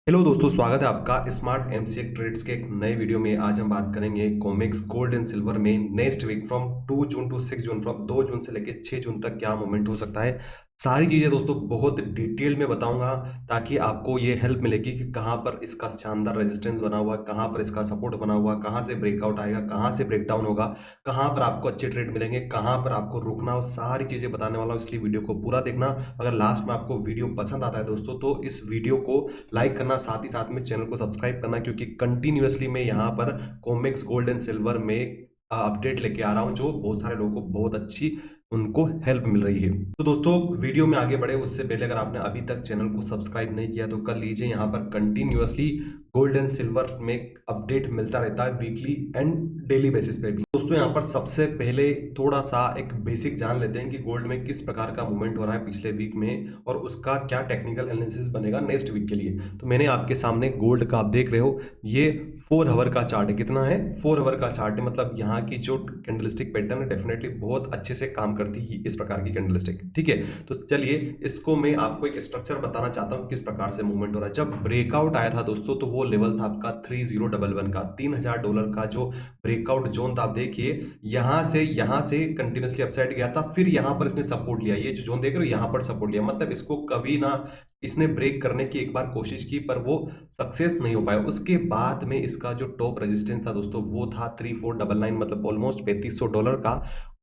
Hello दोस्तों, स्वागत है आपका स्मार्ट एमसीए ट्रेड्स के एक नए वीडियो में। आज हम बात करेंगे कॉमेक्स गोल्ड एंड सिल्वर में next week from 2 June to 6 June, फ्रॉम 2 जून से लेकर 6 जून तक क्या मूवमेंट हो सकता है। सारी चीजें दोस्तों बहुत डिटेल में बताऊंगा ताकि आपको ये हेल्प मिलेगी कि कहां पर इसका शानदार रेजिस्टेंस बना हुआ है, कहां पर इसका सपोर्ट बना हुआ है, कहां से ब्रेकआउट आएगा, कहां से ब्रेकडाउन होगा, कहां पर आपको अच्छे ट्रेड मिलेंगे, कहां पर आपको रुकना हो, सारी चीजें बताने वाला हूं। इसलिए वीडियो को पूरा देखना। अगर लास्ट में आपको वीडियो पसंद आता है दोस्तों तो इस वीडियो को लाइक करना, साथ ही साथ में चैनल को सब्सक्राइब करना, क्योंकि कंटिन्यूअसली मैं यहाँ पर कॉमेक्स गोल्ड एंड सिल्वर में अपडेट लेके आ रहा हूँ जो बहुत सारे लोगों को बहुत अच्छी उनको हेल्प मिल रही है। तो दोस्तों वीडियो में आगे बढ़े उससे पहले अगर आपने अभी तक चैनल को सब्सक्राइब नहीं किया तो कर लीजिए। यहाँ पर कंटिन्यूअसली गोल्ड एंड सिल्वर में अपडेट मिलता रहता है वीकली एंड डेली बेसिस पे भी। दोस्तों यहाँ पर सबसे पहले थोड़ा सा एक बेसिक जान लेते हैं कि गोल्ड में किस प्रकार का मूवमेंट हो रहा है पिछले वीक में और उसका क्या टेक्निकल एनालिसिस बनेगा नेक्स्ट वीक के लिए। तो मैंने आपके सामने गोल्ड का आप देख रहे हो, ये 4 आवर का चार्ट है। कितना है? 4 आवर का चार्ट है। मतलब यहाँ की जो कैंडलस्टिक पैटर्न है डेफिनेटली बहुत अच्छे से काम करती है इस प्रकार की कैंडलस्टिक। ठीक है, तो चलिए इसको मैं आपको एक स्ट्रक्चर बताना चाहता हूँ किस प्रकार से मूवमेंट हो रहा है। जब ब्रेकआउट आया था दोस्तों तो वो लेवल था आपका 3011 का, $3000 का जो ब्रेकआउट जोन था। आप देखिए यहां से कंटिन्यूअसली अपसाइड गया था, फिर यहां पर इसने सपोर्ट लिया। ये जो जोन देख रहे हो यहां पर सपोर्ट लिया, मतलब इसको कभी ना इसने ब्रेक करने की एक बार कोशिश की पर वो सक्सेस नहीं हो पाया। उसके बाद में इसका जो टॉप रेजिस्टेंस था दोस्तों वो था 3499, मतलब ऑलमोस्ट $3500 का।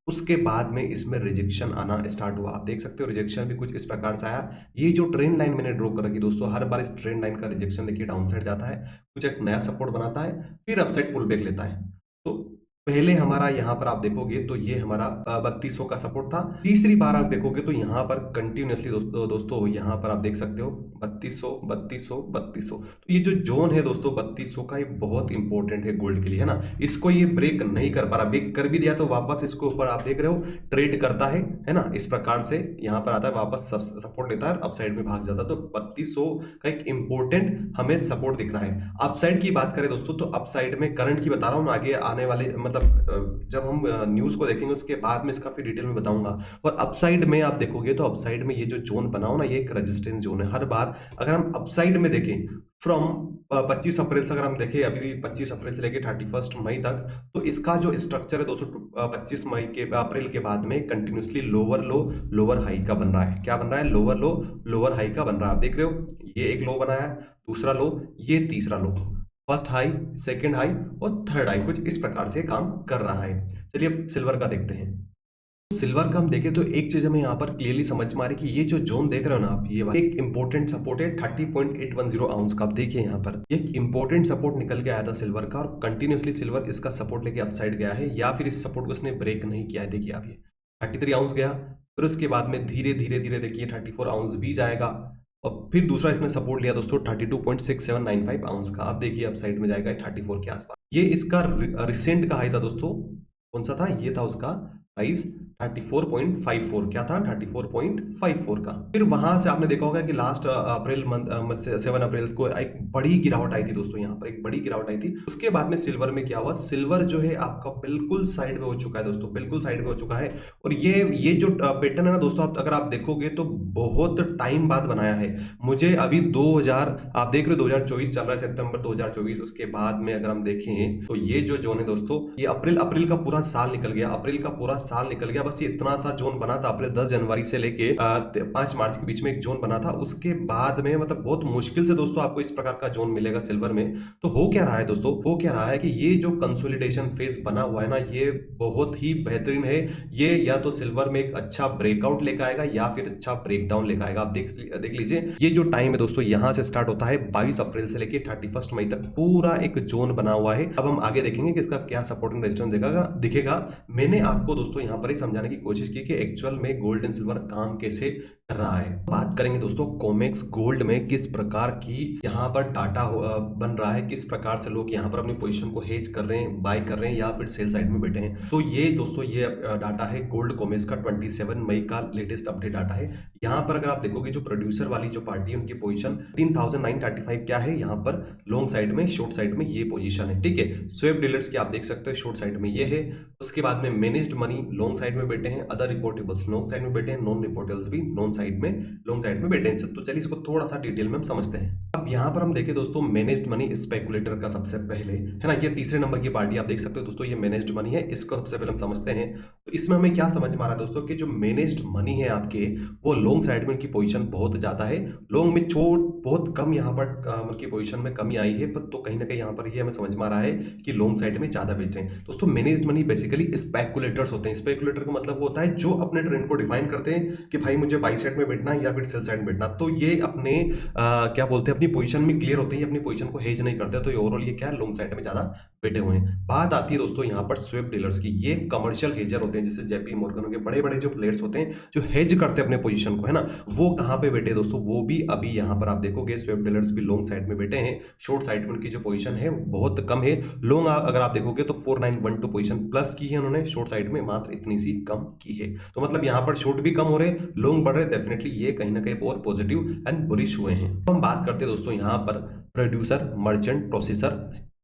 उसके बाद में इसमें रिजेक्शन आना स्टार्ट हुआ। आप देख सकते हो रिजेक्शन भी कुछ इस प्रकार से आया। ये जो ट्रेंड लाइन मैंने ड्रॉ कर रखी दोस्तों, हर बार इस ट्रेंड लाइन का रिजेक्शन लेके डाउन साइड जाता है, कुछ एक नया सपोर्ट बनाता है, फिर अपसाइड पुल बैक लेता है। तो पहले हमारा यहाँ पर आप देखोगे तो ये हमारा 3200 का सपोर्ट था। तीसरी बार आप देखोगे तो यहाँ पर कंटिन्यूअसली दोस्तों यहाँ पर आप देख सकते हो 3200 3200 3200। तो ये जो जोन है दोस्तों 3200 का, ये बहुत इंपॉर्टेंट है गोल्ड के लिए, है ना। इसको ये ब्रेक नहीं कर पा रहा, ब्रेक कर भी दिया तो वापस इसके ऊपर आप देख रहे हो ट्रेड करता है ना। इस प्रकार से यहाँ पर आता है, वापस सपोर्ट लेता है, अपसाइड में भाग जाता है। तो 3200 का एक इंपॉर्टेंट हमें सपोर्ट दिख रहा है। अपसाइड की बात करें दोस्तों तो अपसाइड में करंट की बता रहा हूँ, आगे आने वाले मतलब जब हम न्यूज को देखेंगे उसके बाद में इसका फिर डिटेल में बताऊंगा। और अपसाइड में आप देखोगे तो अपसाइड में ये जो जोन बनाओ ना, ये एक रेजिस्टेंस जोन है। हर बार अगर हम अपसाइड में देखें फ्रॉम 25 अप्रैल से, अगर हम देखें अभी 25 अप्रैल से लेकर 31 मई तक, तो इसका जो स्ट्रक्चर है दोस्तों 25 मई के अप्रैल के बाद में कंटिन्यूसली लोअर लो लोअर हाई का बन रहा है। क्या बन रहा है? लोअर लो लोअर हाई का बन रहा है। आप देख रहे हो ये एक लो बना है, दूसरा लो, ये तीसरा लो, फर्स्ट हाई, सेकंड हाई और थर्ड हाई, कुछ इस प्रकार से काम कर रहा है। चलिए अब सिल्वर का देखते हैं। सिल्वर का हम देखें तो एक चीज हमें यहाँ पर क्लियरली समझ में आ रही है कि ये जो जोन देख रहे हो ना आप, ये वाला एक इंपॉर्टेंट सपोर्ट है 30.810 आउंस का। आप देखिए यहाँ पर एक इंपॉर्टेंट सपोर्ट निकल के आया था सिल्वर का, और कंटिन्यूअसली सिल्वर इसका सपोर्ट लेके अपसाइड गया है, या फिर इस सपोर्ट को इसने ब्रेक नहीं किया है। देखिए आप, ये 33 आउंस गया, फिर उसके बाद में धीरे धीरे धीरे देखिए 34 आउंस भी जाएगा, और फिर दूसरा इसने सपोर्ट लिया दोस्तों 32.6795 आउंस का। अब देखिए अब साइड में जाएगा 34 के आसपास। ये इसका रिसेंट का हाई था दोस्तों, कौन सा था? ये था उसका प्राइस 34.54। क्या था? 34.54 का। फिर वहां से आपने देखा होगा कि लास्ट अप्रैल मंथ 7 अप्रैल को एक बड़ी गिरावट आई थी दोस्तों, यहाँ पर एक बड़ी गिरावट आई थी। उसके बाद में सिल्वर में क्या हुआ? सिल्वर जो है आपका बिल्कुल साइड में हो चुका है दोस्तों, बिल्कुल साइड में हो चुका है। और ये जो पैटर्न है ना दोस्तों, अगर आप देखोगे तो बहुत टाइम बाद बनाया है। मुझे अभी 2000 आप देख रहे हो 2024 चल रहा है, सितंबर 2024। उसके बाद में अगर हम देखें तो ये जो जोन है दोस्तों, ये अप्रैल का पूरा साल निकल गया, अप्रैल का पूरा साल निकल गया। बस ये इतना सा जोन बना था अप्रैल 10 जनवरी से लेके 5 मार्च के बीच में एक जोन बना था। उसके बाद में मतलब बहुत मुश्किल से दोस्तों आपको इस प्रकार का जोन मिलेगा सिल्वर में। तो हो क्या रहा है दोस्तों? हो क्या रहा है कि ये जो कंसोलिडेशन फेज बना हुआ है ना, ये बहुत ही बेहतरीन है। ये या तो सिल्वर में एक अच्छा ब्रेकआउट लेकर आएगा या फिर अच्छा ब्रेकडाउन लेकर आएगा। आप देख लीजिए ये जो टाइम है दोस्तों, यहां से स्टार्ट होता है 22 अप्रैल से लेके 31 मई तक पूरा एक जोन बना हुआ है। अब हम आगे देखेंगे कि इसका क्या सपोर्ट एंड रेजिस्टेंस दिखेगा। मैंने आपको दोस्तों यहां पर ही समझाने की कोशिश की कि एक्चुअल में गोल्ड एंड सिल्वर काम कैसे कर रहा है। बात करेंगे दोस्तों कॉमेक्स गोल्ड में किस प्रकार की यहाँ पर डाटा बन रहा है, किस प्रकार से लोग यहाँ पर अपनी पोजीशन को हेज कर रहे हैं, बाय कर रहे हैं या फिर सेल साइड में बैठे हैं। तो ये दोस्तों ये डाटा है गोल्ड कॉमेक्स का 27 मई का लेटेस्ट अपडेट डाटा है। यहाँ पर अगर आप देखोगे जो प्रोड्यूसर वाली जो पार्टी है उनकी पोजीशन 13935 क्या है यहाँ पर लॉन्ग साइड में, शॉर्ट साइड में ये पोजीशन है। ठीक है, स्वेप डीलर्स की आप देख सकते हो शॉर्ट साइड में ये है। उसके बाद में मैनेज्ड मनी लॉन्ग साइड में बैठे हैं, अदर रिपोर्टेबल्स लॉन्ग साइड में बैठे हैं, नॉन रिपोर्टेबल्स भी नॉन लॉन्ग साइड में बैठे हैं। तो चलिए इसको थोड़ा सा डिटेल में हम समझते हैं। अब यहाँ पर हम देखें दोस्तों मैनेज्ड मनी स्पेकुलेटर का सबसे पहले, है ना, ये तीसरे नंबर की पार्टी आप देख सकते हो दोस्तों, ये मैनेज्ड मनी है, इसको सबसे पहले हम समझते हैं। तो इसमें हमें क्या समझ में आ रहा है दोस्तों कि जो मैनेज्ड मनी है आपके, वो लॉन्ग साइड में उनकी पोजीशन बहुत ज्यादा है, लॉन्ग में बहुत कम यहाँ पर उनकी पोजीशन में कमी आई है, पर तो कहीं ना कहीं यहाँ पर ये हमें समझ में आ रहा है कि लॉन्ग साइड में ज्यादा बेच रहे हैं। दोस्तों मैनेज्ड मनी बेसिकली स्पेकुलेटर्स होते हैं। स्पेकुलेटर का मतलब वो होता है जो अपने ट्रेंड को डिफाइन करते हैं कि भाई मुझे बाई साइड में बैठना है या फिर सेल साइड में बैठना। तो ये अपने क्या बोलते हैं, अपनी पोजीशन में क्लियर होते हैं, अपनी पोजीशन को हेज नहीं करते। तो ये ओवरऑल ये क्या है, लॉन्ग साइड में ज्यादा बैठे हुए हैं। बात आती है दोस्तों यहाँ पर स्वेप डीलर्स की। ये कमर्शियल हेजर होते हैं, जैसे जेपी मॉर्गन के बड़े बड़े जो प्लेयर्स होते हैं जो हेज करते हैं अपने पोजीशन को, है ना, वो कहाँ पे बैठे दोस्तों, वो भी अभी यहाँ पर आप देखोगे स्वेप डीलर्स भी लॉन्ग साइड में बैठे हैं। शॉर्ट साइड में उनकी जो पोजीशन है बहुत कम है। लॉन्ग अगर आप देखोगे तो 4912 पोजीशन प्लस की है उन्होंने, शॉर्ट साइड में मात्र इतनी सी कम की है। तो मतलब यहाँ पर शॉर्ट भी कम हो रहे, लॉन्ग बढ़ रहे, डेफिनेटली ये कहीं ना कहीं बहुत पॉजिटिव एंड बुलिश हुए हैं। हम बात करते हैं दोस्तों यहाँ पर प्रोड्यूसर, मर्चेंट, प्रोसेसर,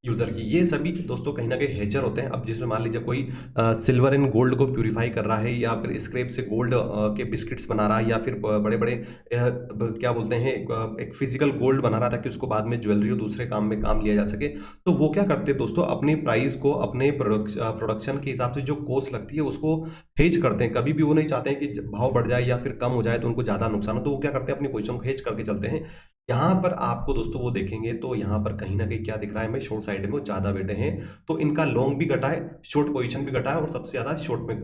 यूजर की। ये सभी दोस्तों कहीं ना कहीं हेजर होते हैं। अब जिसमें मान लीजिए कोई सिल्वर एंड गोल्ड को प्यूरिफाई कर रहा है, या फिर स्क्रैप से गोल्ड के बिस्किट्स बना रहा है, या फिर बड़े बड़े क्या बोलते हैं एक फिजिकल गोल्ड बना रहा था कि उसको बाद में ज्वेलरी और दूसरे काम में काम लिया जा सके। तो वो क्या करते हैं दोस्तों, अपनी प्राइस को अपने प्रोडक्शन के हिसाब से जो कॉस्ट लगती है उसको हेज करते हैं। कभी भी वो नहीं चाहते हैं कि भाव बढ़ जाए या फिर कम हो जाए तो उनको ज्यादा नुकसान हो, तो वो क्या करते हैं, अपनी पोजीशन को हेज करके चलते हैं। यहाँ पर आपको दोस्तों वो देखेंगे तो यहाँ पर कहीं ना कहीं क्या दिख रहा है, हमें शॉर्ट साइड में वो ज्यादा बैठे हैं। तो इनका लॉन्ग भी घटा है, शॉर्ट पोजीशन भी घटा है, और सबसे ज्यादा शॉर्ट में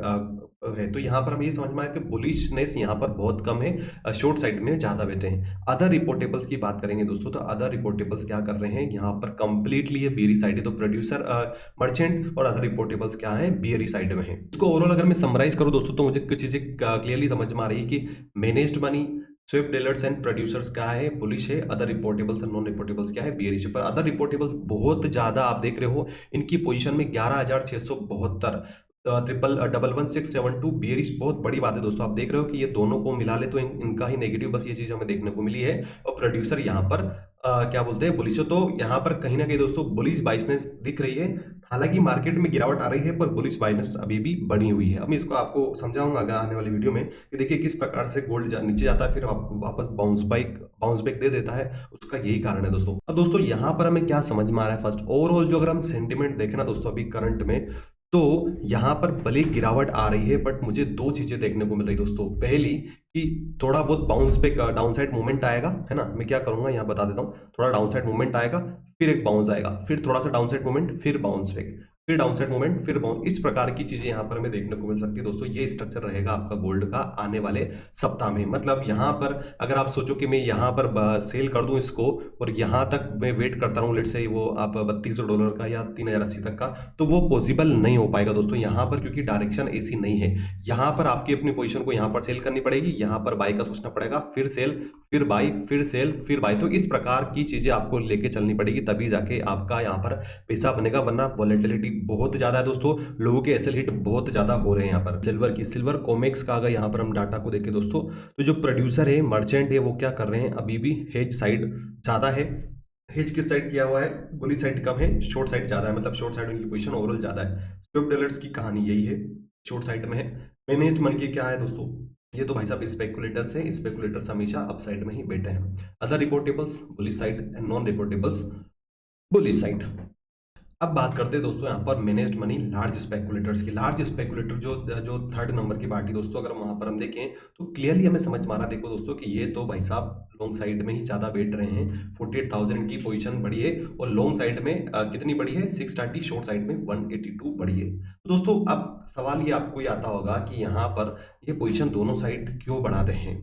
है। तो यहाँ पर हमें ये समझ में आया कि बुलिशनेस यहाँ पर बहुत कम है, शॉर्ट साइड में ज्यादा बैठे हैं। अदर रिपोर्टेबल्स की बात करेंगे दोस्तों, तो अदर रिपोर्टेबल्स क्या कर रहे हैं, यहाँ पर कंप्लीटली ये बेरी साइड है। तो प्रोड्यूसर, मर्चेंट और अदर रिपोर्टेबल्स क्या है, बेरी साइड में है। इसको ओवरऑल अगर मैं समराइज करूँ दोस्तों, तो मुझे कुछ चीजें क्लियरली समझ में आ रही है कि managed money, Swift dealers and producers क्या है, बुलिश है। अदर रिपोर्टेबल्स एंड नॉन रिपोर्टेबल्स क्या है, बियरिश है। पर अदर रिपोर्टेबल्स बहुत ज्यादा आप देख रहे हो, इनकी पोजीशन में 11,672, 111672 बियरिश। बहुत बड़ी बात है दोस्तों, आप देख रहे हो कि ये दोनों को मिला ले तो इनका ही नेगेटिव बस ये चीज हमें देखने को मिली है। और प्रोड्यूसर यहाँ पर क्या बोलते हैं, बुलिश। तो यहाँ पर कहीं ना कहीं दोस्तों बुलिश बाइसनेस दिख रही है। हालांकि मार्केट में गिरावट आ रही है, पर बुलिश बाइसनेस अभी भी बनी हुई है। अब मैं इसको आपको समझाऊंगा आने वाली वीडियो में कि देखिए किस प्रकार से गोल्ड नीचे जाता है फिर वापस बाउंस बैक दे देता है, उसका यही कारण है दोस्तों। अब दोस्तों यहाँ पर हमें क्या समझ में आ रहा है, फर्स्ट ओवरऑल जो अगर हम सेंटिमेंट देखें ना दोस्तों अभी करंट में, तो यहां पर भले गिरावट आ रही है, बट मुझे दो चीजें देखने को मिल रही दोस्तों। पहली कि थोड़ा बहुत बाउंस बैक डाउनसाइड मूवमेंट आएगा, है ना, मैं क्या करूंगा यहाँ बता देता हूँ। थोड़ा डाउनसाइड मूवमेंट आएगा, फिर एक बाउंस आएगा, फिर थोड़ा सा डाउनसाइड मूवमेंट, फिर बाउंस बैक, फिर डाउनसाइड मूवमेंट, फिर बाउंस। इस प्रकार की चीजें यहाँ पर हमें देखने को मिल सकती है दोस्तों। ये स्ट्रक्चर रहेगा आपका गोल्ड का आने वाले सप्ताह में। मतलब यहाँ पर अगर आप सोचो कि मैं यहाँ पर सेल कर दूं इसको और यहाँ तक मैं वेट करता रहूं, लेट से वो आप $3200 का या 3080 तक का, तो वो पॉसिबल नहीं हो पाएगा दोस्तों यहाँ पर, क्योंकि डायरेक्शन ऐसी नहीं है। यहाँ पर आपकी अपनी पोजीशन को यहाँ पर सेल करनी पड़ेगी, यहाँ पर बाई का सोचना पड़ेगा, फिर सेल, फिर बाई, फिर सेल, फिर बाई। तो इस प्रकार की चीजें आपको लेके चलनी पड़ेगी, तभी जाके आपका यहाँ पर पैसा बनेगा, वरना वॉलेटिलिटी बहुत ज्यादा है दोस्तों। लोगों के एसएल हिट बहुत ज्यादा हो रहे हैं यहाँ पर। सिल्वर कॉमेक्स का अगर यहाँ पर हम डाटा को देखें दोस्तों, तो जो प्रोड्यूसर है, मर्चेंट है, वो क्या कर रहे हैं, अभी भी हेज साइड ज्यादा है। हेज किस साइड किया हुआ है, बुलिश साइड कम है, शॉर्ट साइड ज्यादा है, मतलब शॉर्ट साइड उनकी पोजीशन ओवरऑल ज्यादा है। स्विफ्ट डीलर्स की कहानी यही है, शॉर्ट साइड में है। मैनेज्ड मनी की क्या है दोस्तों, ये तो भाई साहब स्पेकुलेटर्स हैं, स्पेकुलेटर्स हमेशा अपसाइड में ही बैठे हैं। Other reportables bullish side and non reportables bullish side. अब बात करते हैं दोस्तों यहाँ पर मैनेज्ड मनी लार्ज स्पेकुलेटर्स की। लार्ज स्पेकुलेटर जो थर्ड नंबर की पार्टी दोस्तों, अगर वहां पर हम देखें तो क्लियरली हमें समझ में आ रहा, देखो दोस्तों कि ये तो भाई साहब लॉन्ग साइड में ही ज्यादा बैठ रहे हैं। 48,000 की पोजीशन बड़ी है, और लॉन्ग साइड में कितनी बड़ी है, 630, शॉर्ट साइड में 182 बड़ी है। तो दोस्तों अब सवाल ये आपको ये आता होगा कि यहाँ पर ये पोजीशन दोनों साइड क्यों बढ़ाते हैं,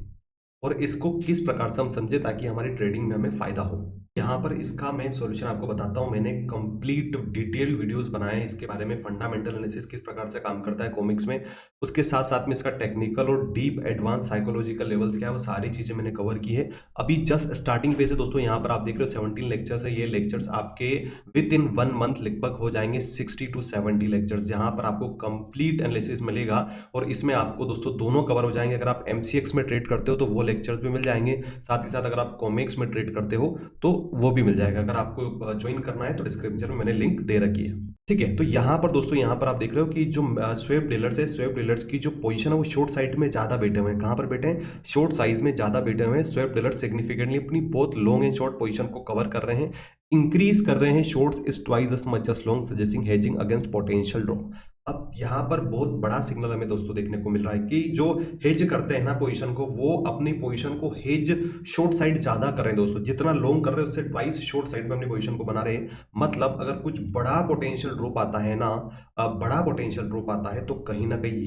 और इसको किस प्रकार से हम समझे ताकि हमारी ट्रेडिंग में हमें फायदा हो। यहाँ पर इसका मैं सॉल्यूशन आपको बताता हूँ। मैंने कंप्लीट डिटेल्ड वीडियोस बनाए हैं इसके बारे में, फंडामेंटल एनालिसिस किस प्रकार से काम करता है कॉमिक्स में, उसके साथ साथ में इसका टेक्निकल और डीप एडवांस साइकोलॉजिकल लेवल्स क्या है, वो सारी चीजें मैंने कवर की है। अभी जस्ट स्टार्टिंग पे से दोस्तों, यहाँ पर आप देख रहे हो 17 लेक्चर्स है। ये लेक्चर्स आपके विद इन 1 मंथ लगभग हो जाएंगे 60 to 70 लेक्चर्स, जहाँ पर आपको कंप्लीट एनालिसिस मिलेगा, और इसमें आपको दोस्तों दोनों कवर हो जाएंगे। अगर आप MCX में ट्रेड करते हो तो वो लेक्चर्स भी मिल जाएंगे, साथ ही साथ अगर आप कॉमिक्स में ट्रेड करते हो तो वो भी मिल जाएगा। अगर आपको ज्वाइन करना है तो डिस्क्रिप्शन में मैंने लिंक दे रखी है, ठीक है। तो यहाँ पर दोस्तों, यहाँ पर आप देख रहे हो कि जो स्वेप डीलर्स है, स्वेप डीलर्स की जो पोजीशन है वो शॉर्ट साइड में ज्यादा बैठे हुए हैं। कहाँ पर बैठे हैं? शॉर्ट साइज में ज्यादा बैठे हुए हैं। स्वेप डीलर्स सिग्निफिकेंटली अपनी both long and short position को कवर कर रहे हैं, इंक्रीज कर रहे हैं। Shorts is twice as much as long, suggesting hedging against potential drop. अब यहाँ पर बहुत बड़ा सिग्नल हमें दोस्तों देखने को मिल रहा है कि जो हेज करते हैं ना पोजीशन को, वो अपनी पोजीशन को हेज शॉर्ट साइड ज्यादा कर रहे हैं दोस्तों। जितना लॉन्ग कर रहे हैं उससे ट्वाइस शॉर्ट साइड में अपनी पोजीशन को बना रहे हैं। मतलब अगर कुछ बड़ा पोटेंशियल ड्रॉप आता है ना, बड़ा पोटेंशियल ड्रॉप आता है तो कहीं ना कहीं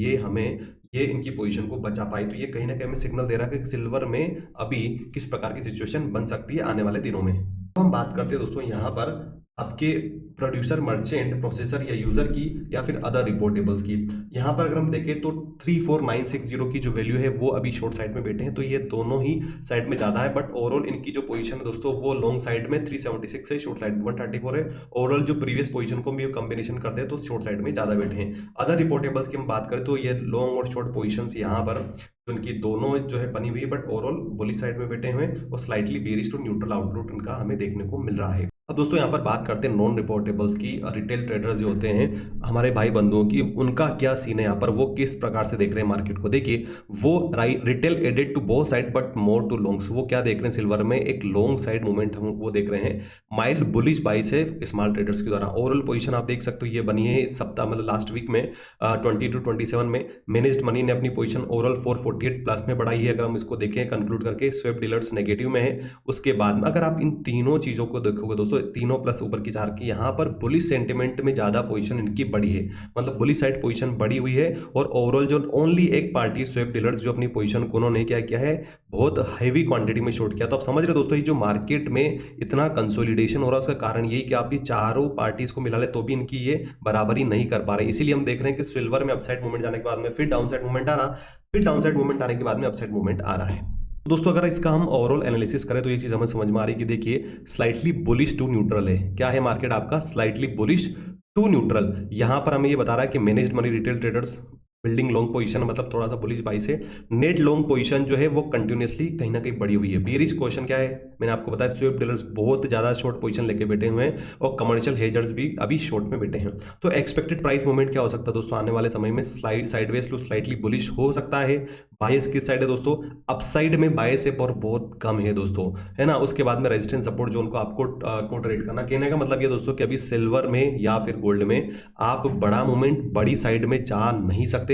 ये इनकी पोजीशन को बचा पाए। तो ये कहीं ना कहीं हमें सिग्नल दे रहा है कि सिल्वर में अभी किस प्रकार की सिचुएशन बन सकती है आने वाले दिनों में। हम बात करते हैं दोस्तों यहाँ पर आपके प्रोड्यूसर, मर्चेंट, प्रोसेसर या यूजर की, या फिर अदर रिपोर्टेबल्स की। यहाँ पर अगर हम देखें तो 34960 की जो वैल्यू है वो अभी शॉर्ट साइड में बैठे हैं, तो ये दोनों ही साइड में ज्यादा है। बट ओवरऑल इनकी जो पोजीशन है दोस्तों वो लॉन्ग साइड में 376 है, शॉर्ट साइड 134 है। ओवरऑल जो प्रीवियस पोजीशन को भी कॉम्बिनेशन कर दे तो शॉर्ट साइड में ज्यादा बैठे हैं। अदर रिपोर्टेबल्स की हम बात करें तो ये लॉन्ग और शॉर्ट पोजिशन यहाँ पर उनकी दोनों जो है बनी हुई है, बट ओवरऑल बुलिश साइड में बैठे हुए और slightly bearish to neutral outlook इनका हमें देखने को मिल रहा है। अब दोस्तों यहाँ पर बात करते हैं नॉन रिपोर्टेबल्स की। रिटेल ट्रेडर्स जो होते हैं हमारे भाई बंधुओं की, उनका क्या सीन है यहाँ पर, वो किस प्रकार से देख रहे हैं मार्केट को। देखिए, वो retail added to both side but more to longs. वो क्या देख रहे हैं सिल्वर में, एक लॉन्ग साइड मूवमेंट हम वो देख रहे हैं। माइल्ड बुलिश बाइस है स्मॉल ट्रेडर्स के द्वारा। ओवरऑल पोजीशन आप देख सकते हो ये बनी है इस सप्ताह, मतलब लास्ट वीक में 20 to 27 में मैनेज्ड मनी ने अपनी पोजीशन ओवरऑल 448 प्लस में बढ़ाई है। अगर हम इसको देखें कंक्लूड करके, स्वेप डीलर्स नेगेटिव में है। उसके बाद में अगर आप इन तीनों चीजों को देखोगे दोस्तों, तीनों प्लस ऊपर की चार की, यहाँ पर बुलिश सेंटिमेंट में ज्यादा पोजीशन इनकी बड़ी है, मतलब बुलिश साइड पोजीशन बड़ी हुई है। और ओवरऑल जो ओनली एक पार्टी स्वेप डीलर्स जो अपनी पोजीशन को उन्होंने क्या किया है, बहुत हैवी क्वांटिटी में शॉर्ट किया। तो आप समझ रहे दोस्तों, ये जो मार्केट में इतना कंसोलिडेशन हो रहा है उसका कारण यही कि आप ये चारों पार्टीज को मिला ले तो भी इनकी ये बराबरी नहीं कर पा रहे। इसीलिए हम देख रहे हैं कि सिल्वर में अपसाइड मूवमेंट जाने के बाद में फिर डाउन साइड मूवमेंट आ रहा, फिर डाउन साइड मूवमेंट आने के बाद में अपसाइड मूवमेंट आ रहा है। दोस्तों अगर इसका हम ओवरऑल एनालिसिस करें तो ये चीज हमें समझ में आ रही है कि देखिए, स्लाइटली बुलिश टू न्यूट्रल है। क्या है मार्केट आपका? Slightly bullish to neutral. यहां पर हमें ये बता रहा है कि managed money retail traders building long position, मतलब थोड़ा सा bullish bias. Net long position जो है वो कंटिन्यूअसली कहीं ना कहीं बढ़ी हुई है। बेरिश क्वेश्चन क्या है, मैंने आपको बताया, स्वेप डीलर्स बहुत ज्यादा शॉर्ट पोजीशन लेके बैठे हुए हैं और कमर्शियल हेजर्स भी अभी शॉर्ट में बैठे हैं। तो एक्सपेक्टेड प्राइस मूवमेंट क्या हो सकता है दोस्तों, आने वाले समय में साइडवेज टू स्लाइटली बुलिश हो सकता है। बायस किस साइड है दोस्तों? अपसाइड में बायस है पर बहुत कम है दोस्तों, है ना। उसके बाद में रेजिस्टेंस सपोर्ट जो उनको आपको ट्रेड करना, कहने का मतलब ये दोस्तों कि अभी सिल्वर में या फिर गोल्ड में आप बड़ा मूवमेंट बड़ी साइड में जा नहीं सकते।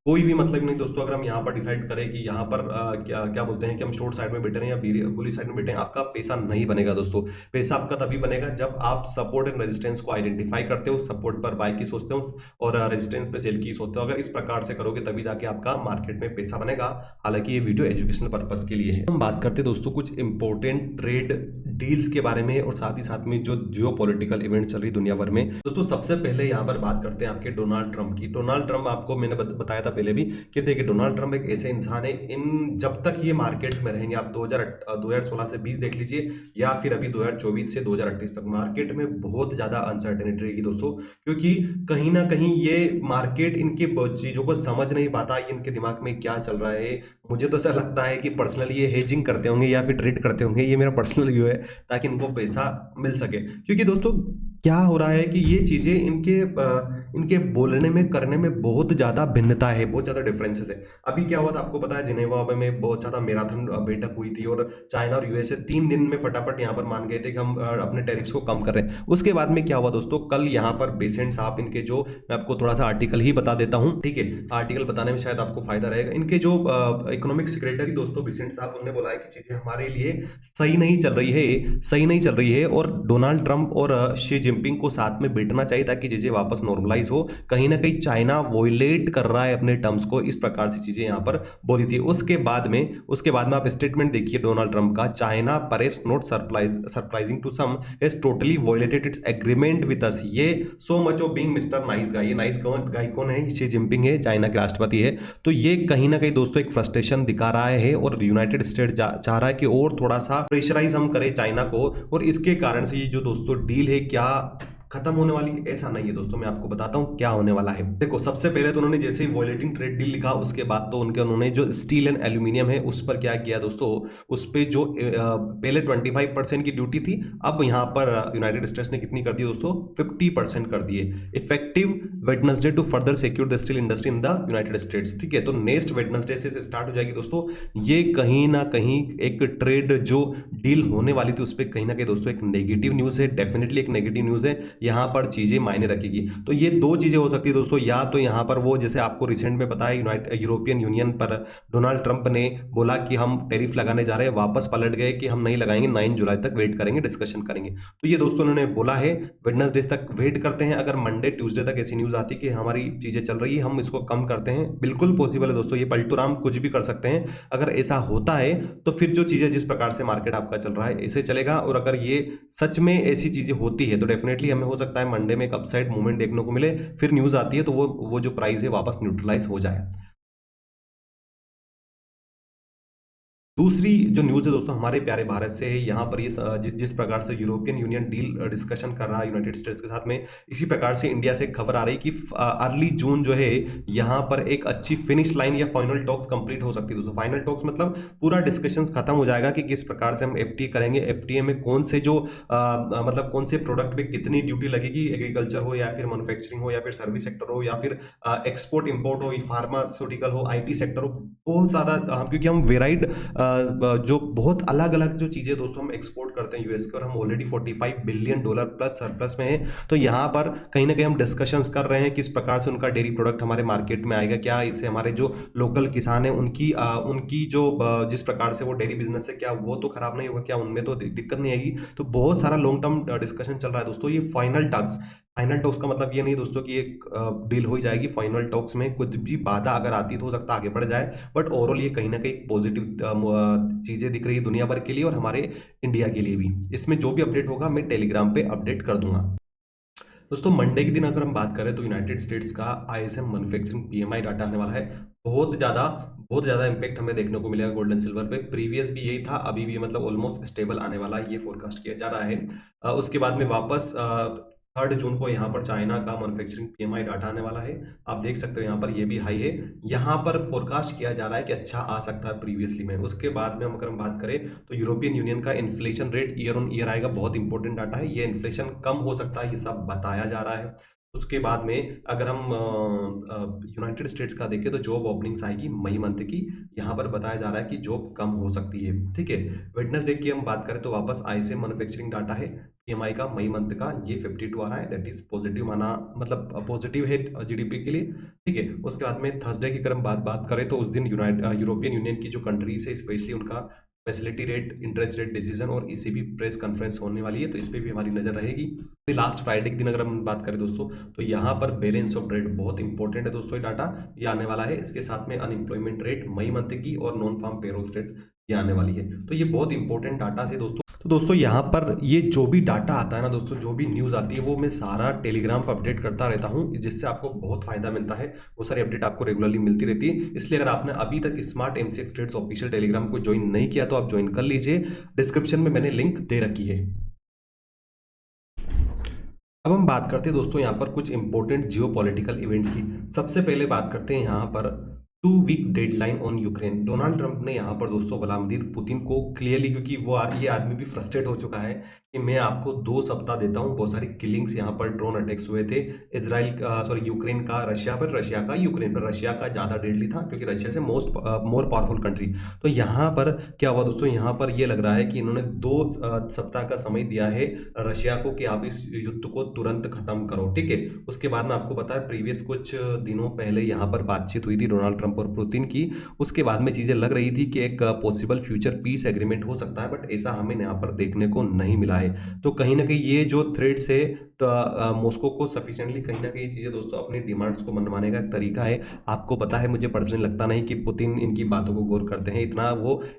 कोई भी मतलब नहीं दोस्तों। अगर हम यहाँ पर डिसाइड करें कि यहाँ पर क्या बोलते हैं कि हम शॉर्ट साइड में बैठे हैं या बुलिश साइड में बैठे हैं, आपका पैसा नहीं बनेगा दोस्तों। पैसा आपका तभी बनेगा जब आप सपोर्ट एंड रेजिस्टेंस को आइडेंटिफाई करते हो, सपोर्ट पर बाय की सोचते हो और रेजिस्टेंस पे सेल की सोचते हो। अगर इस प्रकार से करोगे तभी जाके आपका मार्केट में पैसा बनेगा। हालांकि ये वीडियो एजुकेशनल पर्पज के लिए है। हम बात करते हैं दोस्तों कुछ इंपॉर्टेंट ट्रेड डील्स के बारे में और साथ ही साथ में जो जियो पॉलिटिकल इवेंट चल रही दुनिया भर में। दोस्तों सबसे पहले यहाँ पर बात करते हैं आपके डोनाल्ड ट्रंप की। डोनाल्ड ट्रंप आपको मैंने बताया था पहले भी कि देखिए, डोनाल्ड ट्रंप एक ऐसे इंसान है, इन जब तक ये मार्केट में रहेंगे, आप 2016 से 20 देख लीजिए या फिर अभी 2024 से 2028 तक, मार्केट में बहुत ज्यादा अनसर्टेनिटी रहेगी दोस्तों। क्योंकि कहीं ना कहीं ये मार्केट इनके चीजों को समझ नहीं पाता, इनके दिमाग में क्या चल रहा है। मुझे तो ऐसा लगता है कि पर्सनली ये हेजिंग करते होंगे या फिर ट्रेड करते होंगे, ये मेरा पर्सनल व्यू है, ताकि इनको पैसा मिल सके। क्योंकि दोस्तों क्या हो रहा है कि ये चीजें इनके बोलने में करने में बहुत ज्यादा भिन्नता है, बहुत ज्यादा डिफरेंसेस है। अभी क्या हुआ था आपको पता है, जिनेवा में बहुत ज्यादा मैराथन बैठक हुई थी और चाइना और यूएसए 3 दिन में फटाफट यहाँ पर मान गए थे कि हम अपने टैरिफ्स को कम कर रहे हैं। उसके बाद में क्या हुआ दोस्तों, कल यहाँ पर बेसेंट साहब, इनके जो, मैं आपको थोड़ा सा आर्टिकल ही बता देता हूँ, ठीक है, आर्टिकल बताने में शायद आपको फायदा रहेगा। इनके जो इकोनॉमिक सेक्रेटरी दोस्तों बेसेंट साहब, उन्होंने बोला है कि चीजें हमारे लिए सही नहीं चल रही है और डोनाल्ड ट्रंप और शी जिनपिंग को साथ में बैठना चाहिए ताकि चीजें वापस नॉर्मलाइज हो। कहीं ना कहीं चाइना वॉयलेट कर रहा है अपने टर्म्स को, इस प्रकार से चीजें यहां पर बोली थी। उसके बाद में आप स्टेटमेंट देखिए डोनाल्ड ट्रंप का, China perhaps not surprising to some has totally violated its agreement with us. ये so much of being mister nice guy. ये नाइस गाय कौन है? शी जिनपिंग है, चाइना के राष्ट्रपति है। तो ये कहीं ना कहीं दोस्तों एक फ्रस्ट्रेशन दिखा रहा है और यूनाइटेड स्टेट चाह रहा है कि और थोड़ा सा प्रेशराइज हम करें चाइना को, और इसके कारण से ये जो दोस्तों डील है क्या खत्म होने वाली है, ऐसा नहीं है दोस्तों। मैं आपको बताता हूँ क्या होने वाला है। देखो, सबसे पहले तो उन्होंने जैसे ही वॉयलेटिंग ट्रेड डील लिखा, उसके बाद तो उन्होंने जो स्टील एंड एल्यूमिनियम है उस पर क्या किया दोस्तों, उस पे जो पहले 25% की ड्यूटी थी, अब यहाँ पर यूनाइटेड स्टेट्स ने कितनी कर दी दोस्तों, 50% कर दिए, effective Wednesday to further secure the steel industry in the United States. ठीक है, तो नेक्स्ट वेडनेसडे से स्टार्ट हो जाएगी दोस्तों। ये कहीं ना कहीं एक ट्रेड जो डील होने वाली थी उस पर कहीं ना कहीं दोस्तों एक नेगेटिव न्यूज है, डेफिनेटली एक नेगेटिव न्यूज है। यहाँ पर चीजें मायने रखेगी। तो ये दो चीजें हो सकती है दोस्तों, या तो यहाँ पर वो जैसे आपको रिसेंट में पता है यूरोपियन यूनियन पर डोनाल्ड ट्रंप ने बोला कि हम टैरिफ लगाने जा रहे हैं, वापस पलट गए कि हम नहीं लगाएंगे, 9 जुलाई तक वेट करेंगे, डिस्कशन करेंगे। तो ये दोस्तों उन्होंने बोला है, वेडनेसडे तक वेट करते हैं। अगर मंडे ट्यूसडे तक ऐसी न्यूज आती कि हमारी चीजें चल रही है, हम इसको कम करते हैं, बिल्कुल पॉसिबल है दोस्तों, ये पलटूराम कुछ भी कर सकते हैं। अगर ऐसा होता है तो फिर जो चीजें जिस प्रकार से मार्केट आपका चल रहा है ऐसे चलेगा। और अगर ये सच में ऐसी चीजें होती है तो डेफिनेटली हमें हो सकता है मंडे में एक अपसाइड मूवमेंट देखने को मिले, फिर न्यूज आती है तो वो जो प्राइस है वापस न्यूट्रलाइज हो जाए। दूसरी जो न्यूज़ है दोस्तों हमारे प्यारे भारत से है। यहाँ पर ये जिस प्रकार से यूरोपियन यूनियन डील डिस्कशन कर रहा है यूनाइटेड स्टेट्स के साथ में, इसी प्रकार से इंडिया से खबर आ रही कि अर्ली जून जो है यहाँ पर एक अच्छी फिनिश लाइन या फाइनल टॉक्स कंप्लीट हो सकती है दोस्तों। फाइनल टॉक्स मतलब पूरा डिस्कशन खत्म हो जाएगा कि किस प्रकार से हम एफटीए करेंगे, एफटीए में कौन से जो मतलब कौन से प्रोडक्ट पे कितनी ड्यूटी लगेगी, एग्रीकल्चर हो या फिर मैन्युफैक्चरिंग हो या फिर सर्विस सेक्टर हो या फिर एक्सपोर्ट इंपोर्ट हो, फार्मास्यूटिकल हो, आईटी सेक्टर हो, बहुत ज़्यादा क्योंकि हम वेराइड जो बहुत अलग अलग जो चीजें दोस्तों हम एक्सपोर्ट करते हैं यूएस के, और हम ऑलरेडी $45 बिलियन प्लस सरप्लस में है। तो यहाँ पर कहीं ना कहीं हम डिस्कशंस कर रहे हैं किस प्रकार से उनका डेयरी प्रोडक्ट हमारे मार्केट में आएगा, क्या इससे हमारे जो लोकल किसान है उनकी जो जिस प्रकार से वो डेयरी बिजनेस है क्या वो तो खराब नहीं होगा, क्या उनमें तो दिक्कत नहीं आएगी। तो बहुत सारा लॉन्ग टर्म डिस्कशन चल रहा है दोस्तों। ये फाइनल टॉक्स का मतलब ये नहीं दोस्तों कि एक डील हो जाएगी। फाइनल टॉक्स में कुछ भी बाधा अगर आती है तो हो सकता है आगे बढ़ जाए, बट ओवरऑल ये कहीं ना कहीं पॉजिटिव चीजें दिख रही है दुनिया भर के लिए और हमारे इंडिया के लिए भी। इसमें जो भी अपडेट होगा मैं टेलीग्राम पे अपडेट कर दूंगा दोस्तों। मंडे के दिन अगर हम बात करें तो यूनाइटेड स्टेट्स का आईएसएम मैन्युफैक्चरिंग पीएमआई डाटा आने वाला है। बहुत ज़्यादा इम्पैक्ट हमें देखने को मिलेगा गोल्ड एंड सिल्वर पे। प्रीवियस भी यही था, अभी भी मतलब ऑलमोस्ट स्टेबल आने वाला है, ये फोरकास्ट किया जा रहा है। उसके बाद में वापस 3 जून को यहाँ पर चाइना का मैन्युफैक्चरिंग पीएमआई डाटा आने वाला है। आप देख सकते हो यहाँ पर ये भी हाई है। यहाँ पर फोरकास्ट किया जा रहा है कि अच्छा आ सकता है प्रीवियसली में। उसके बाद में अगर हम बात करें तो यूरोपियन यूनियन का inflation rate year on year आएगा, बहुत इंपॉर्टेंट डाटा है। ये इन्फ्लेशन कम हो सकता है, ये सब बताया जा रहा है। उसके बाद में अगर हम यूनाइटेड स्टेट्स का देखें तो जॉब ओपनिंग्स आएगी मई मंथ की। यहाँ पर बताया जा रहा है कि जॉब कम हो सकती है। ठीक है, वेडनेसडे की हम बात करें तो वापस आईएसएम मैन्युफैक्चरिंग डाटा है पीएमआई का मई मंथ का, ये 52 आ रहा है, दैट इज पॉजिटिव माना, मतलब पॉजिटिव है जीडीपी के लिए। ठीक है, उसके बाद में थर्सडे की अगर हम बात करें तो उस दिन यूरोपियन यूनियन की जो कंट्रीज है स्पेशली उनका facility rate, interest rate decision और ईसीबी प्रेस कॉन्फ्रेंस होने वाली है, तो इस पर भी हमारी नजर रहेगी। फिर लास्ट फ्राइडे के दिन अगर हम बात करें दोस्तों तो यहाँ पर बैलेंस ऑफ ट्रेड बहुत इंपॉर्टेंट है दोस्तों, ये डाटा ये आने वाला है। इसके साथ में अनएम्प्लॉयमेंट रेट मई मंथ की और नॉन फार्म पेरोल्स रेट ये आने वाली है। तो ये बहुत इंपॉर्टेंट डाटा है दोस्तों। तो दोस्तों यहाँ पर ये जो भी डाटा आता है ना दोस्तों, जो भी न्यूज़ आती है वो मैं सारा टेलीग्राम पर अपडेट करता रहता हूँ, जिससे आपको बहुत फायदा मिलता है। वो सारी अपडेट आपको रेगुलरली मिलती रहती है। इसलिए अगर आपने अभी तक smart MCX trades official Telegram को ज्वाइन नहीं किया तो आप ज्वाइन कर लीजिए, डिस्क्रिप्शन में मैंने लिंक दे रखी है। अब हम बात करते हैं दोस्तों यहाँ पर कुछ इंपॉर्टेंट जियोपॉलिटिकल इवेंट्स की। सबसे पहले बात करते हैं यहाँ पर 2 week deadline on Ukraine. Donald Trump ने यहाँ पर दोस्तों व्लादिमीर पुतिन को क्लियरली, क्योंकि ये आदमी भी फ्रस्ट्रेट हो चुका है कि मैं आपको 2 सप्ताह देता हूँ। बहुत सारी किलिंग्स यहाँ पर ड्रोन अटैक्स हुए थे यूक्रेन का रशिया पर, रशिया का यूक्रेन पर। रशिया का ज़्यादा डेडली था क्योंकि रशिया से मोर पावरफुल कंट्री। तो यहाँ पर क्या हुआ दोस्तों, यहाँ पर ये लग रहा है कि इन्होंने 2 सप्ताह का समय दिया है रशिया को कि आप इस युद्ध को तुरंत खत्म करो। ठीक है, उसके बाद में आपको पता है प्रीवियस कुछ दिनों पहले यहाँ पर बातचीत हुई थी डोनाल्ड ट्रंप और पुतिन की। उसके बाद में चीज़ें लग रही थी कि एक पॉसिबल फ्यूचर पीस एग्रीमेंट हो सकता है, बट ऐसा हमें यहाँ पर देखने को नहीं मिला है। तो कहीं ना कहीं ये जो थ्रेड्स है तो मॉस्को को सफिशिएंटली कहीं ना कहीं चीज़ें दोस्तों अपनी डिमांड्स को मनवाने का एक तरीका है। आपको पता है मुझे पर्सनली लगता नहीं कि पुतिन इनकी बातों को गौर करते हैं,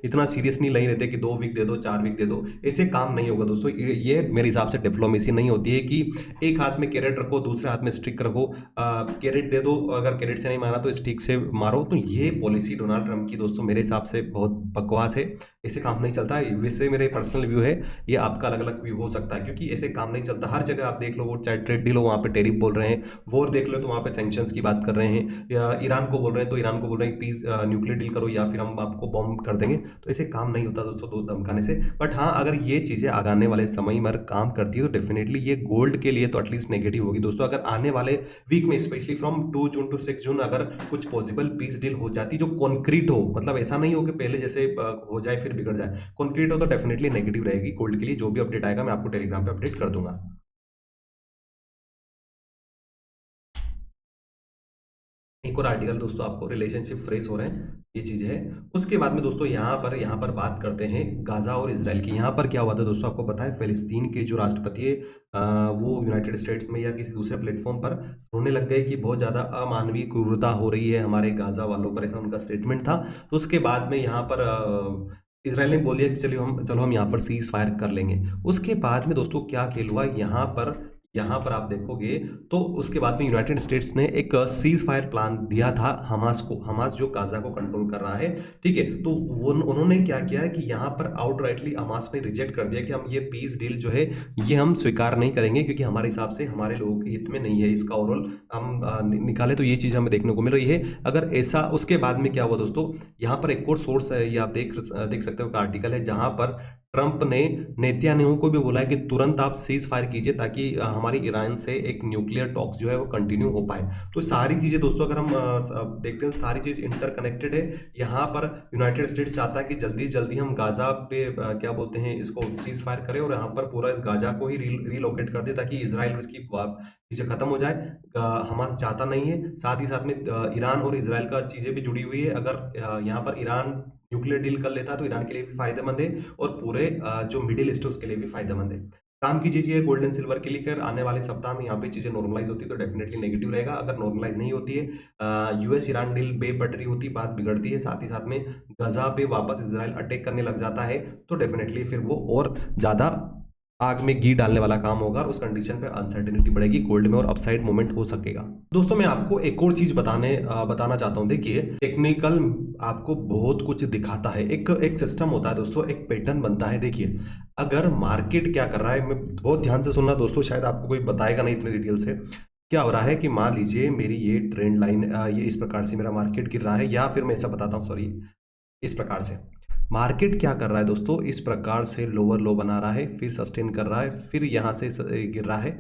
इतना सीरियस नहीं रहते कि 2 वीक दे दो, 4 वीक दे दो, ऐसे काम नहीं होगा दोस्तों। ये मेरे हिसाब से डिप्लोमेसी नहीं होती है कि एक हाथ में कैरेट रखो दूसरे हाथ में स्टिक रखो। कैरेट दे दो, अगर कैरेट से नहीं मारा तो स्टिक से मारो। तो ये पॉलिसी डोनाल्ड ट्रंप की दोस्तों मेरे हिसाब से बहुत बकवास है। ऐसे काम नहीं चलता है। वैसे मेरे पर्सनल व्यू है, ये आपका अलग अलग व्यू हो सकता है, क्योंकि ऐसे काम नहीं चलता। हर जगह आप देख लो, वो चाहे ट्रेड डील हो वहाँ पे टेरिफ बोल रहे हैं, वॉर देख लो तो वहाँ पे सैंक्शंस की बात कर रहे हैं, या ईरान को बोल रहे हैं तो ईरान को बोल रहे हैं प्लीज न्यूक्लियर डील करो या फिर हम आपको बॉम्ब कर देंगे। तो ऐसे काम नहीं होता दोस्तों दो धमकाने से। बट हाँ, अगर ये चीज़ें आने वाले समय में काम करती है तो डेफिनेटली ये गोल्ड के लिए तो एटलीस्ट नेगेटिव होगी दोस्तों। अगर आने वाले वीक में स्पेशली फ्रॉम 2 जून टू 6 जून अगर कुछ पॉसिबल पीस डील हो जाती जो कॉन्क्रीट हो, मतलब ऐसा नहीं हो कि पहले जैसे हो जाए फिर बिगड़ जाए, कॉन्क्रीट हो तो डेफिनेटली नेगेटिव रहेगी गोल्ड के लिए। जो भी अपडेट आएगा मैं आपको टेलीग्राम पे अपडेट कर दूंगा। एक और आर्टिकल दोस्तों आपको रिलेशनशिप फ्रेज हो रहे हैं, ये चीज़ है। उसके बाद में दोस्तों यहाँ पर बात करते हैं गाजा और इसराइल की। यहाँ पर क्या हुआ था दोस्तों, आपको पता है फिलिस्तीन के जो राष्ट्रपति है वो यूनाइटेड स्टेट्स में या किसी दूसरे प्लेटफॉर्म पर रोने लग गए कि बहुत ज़्यादा अमानवीय क्रूरता हो रही है हमारे गाजा वालों पर, ऐसा उनका स्टेटमेंट था। तो उसके बाद में यहाँ पर इसराइल ने बोल दिया कि चलो हम यहाँ पर सीज फायर कर लेंगे। उसके बाद में दोस्तों क्या खेल हुआ यहाँ पर आप देखोगे तो उसके बाद में यूनाइटेड स्टेट्स ने एक सीज फायर प्लान दिया था हमास को, हमास जो गाजा को कंट्रोल कर रहा है, ठीक है। तो वो उन्होंने क्या किया है कि यहाँ पर आउटराइटली हमास ने रिजेक्ट कर दिया कि हम ये पीस डील जो है ये हम स्वीकार नहीं करेंगे, क्योंकि हमारे हिसाब से हमारे लोगों के हित में नहीं है। इसका ओवरऑल हम निकाले तो ये चीज़ हमें देखने को मिल रही है। अगर ऐसा, उसके बाद में क्या हुआ दोस्तों, यहाँ पर एक और सोर्स है, ये आप देख सकते हो, एक आर्टिकल है जहाँ पर ट्रंप ने नेतन्याहू को भी बोला है कि तुरंत आप सीज फायर कीजिए ताकि हमारी ईरान से एक न्यूक्लियर टॉक्स जो है वो कंटिन्यू हो पाए। तो सारी चीज़ें दोस्तों अगर हम देखते हैं, सारी चीज़ इंटरकनेक्टेड है। यहाँ पर यूनाइटेड स्टेट्स चाहता है कि जल्दी से जल्दी हम गाजा पे क्या बोलते हैं इसको सीज फायर करें और यहाँ पर पूरा इस गाजा को ही रीलोकेट कर दे ताकि इसराइल इसकी चीज़ें खत्म हो जाए। हमास चाहता नहीं है। साथ ही साथ में ईरान और इसराइल का चीज़ें भी जुड़ी हुई है। अगर यहाँ पर ईरान न्यूक्लियर डील कर लेता है तो ईरान के लिए भी फायदेमंद है और पूरे जो मिडिल ईस्ट है उसके लिए भी फायदेमंद है। काम की चीज़ गोल्ड एंड सिल्वर के लिए कर आने वाले सप्ताह में यहाँ पे चीज़ें नॉर्मलाइज होती है तो डेफिनेटली नेगेटिव रहेगा। अगर नॉर्मलाइज नहीं होती है, यूएस ईरान डील बेपटरी होती, बात बिगड़ती है, साथ ही साथ में गजा पे वापस इसराइल अटैक करने लग जाता है तो डेफिनेटली फिर वो और ज़्यादा आग में घी डालने वाला काम होगा और उस कंडीशन पे अनसर्टेनिटी बढ़ेगी गोल्ड में और अपसाइड मूवमेंट हो सकेगा। दोस्तों मैं आपको एक और चीज बताना चाहता हूँ। देखिए टेक्निकल आपको बहुत कुछ दिखाता है, एक सिस्टम होता है दोस्तों, एक पैटर्न बनता है। देखिए अगर मार्केट क्या कर रहा है, मैं बहुत ध्यान से सुनना दोस्तों, शायद आपको कोई बताएगा नहीं इतनी डिटेल से। क्या हो रहा है कि मान लीजिए मेरी ये ट्रेंड लाइन ये इस प्रकार से मेरा मार्केट गिर रहा है, या फिर मैं ऐसा बताता हूँ, सॉरी, इस प्रकार से मार्केट क्या कर रहा है दोस्तों, इस प्रकार से लोअर लो बना रहा है, फिर सस्टेन कर रहा है, फिर यहाँ से गिर रहा है,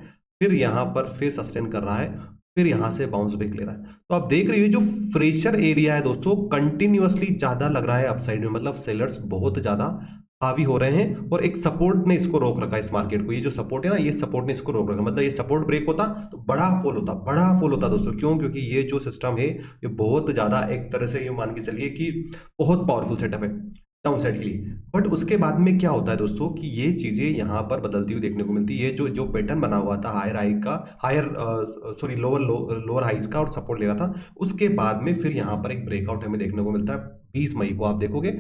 फिर यहाँ पर फिर सस्टेन कर रहा है, फिर यहाँ से बाउंस बैक ले रहा है। तो आप देख रहे हो जो फ्रेशर एरिया है दोस्तों कंटिन्यूअसली ज्यादा लग रहा है अपसाइड में, मतलब सेलर्स बहुत ज्यादा हावी हो रहे हैं और एक सपोर्ट ने इसको रोक रखा है इस मार्केट को। ये जो सपोर्ट है ना, ये सपोर्ट ने इसको रोक रखा, मतलब ये सपोर्ट ब्रेक होता तो बड़ा फॉल होता दोस्तों। क्यों? क्योंकि ये जो सिस्टम है ये बहुत ज्यादा, एक तरह से ये मान के चलिए कि बहुत पावरफुल सेटअप है डाउन साइड के लिए। बट उसके बाद में क्या होता है दोस्तों कि ये चीजें यहाँ पर बदलती हुई देखने को मिलती है। ये जो पैटर्न बना हुआ था लोअर हाइज का और सपोर्ट ले रहा था, उसके बाद में फिर यहाँ पर एक ब्रेकआउट हमें देखने को मिलता है 20 मई को। आप देखोगे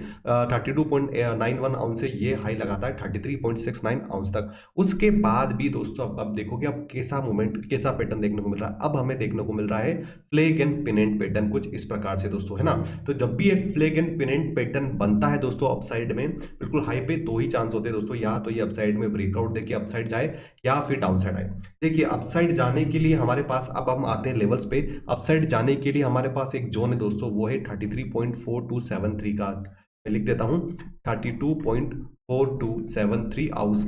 32.91 आउंस से ये हाई लगाता है 33.69 आउंस तक। उसके बाद भी दोस्तों अब देखोगे अब कैसा मूवमेंट, कैसा पैटर्न देखने को मिल रहा है। अब हमें देखने को मिल रहा है फ्लैग एंड पिनेंट पैटर्न कुछ इस प्रकार से दोस्तों, है ना। तो जब भी एक फ्लैग एंड पिनेंट पैटर्न बनता है दोस्तों अपसाइड में बिल्कुल हाई पे, दो ही चांस होते हैं दोस्तों, या तो ये अपसाइड में ब्रेकआउट देके अपसाइड जाए या फिर डाउन साइड आए। देखिए अपसाइड जाने के लिए हमारे पास, अब हम आते हैं लेवल्स पे, अपसाइड जाने के लिए हमारे पास एक जोन है दोस्तों, वो है 33.4273 का। मैं लिख देता हूं 32.4273 आउंस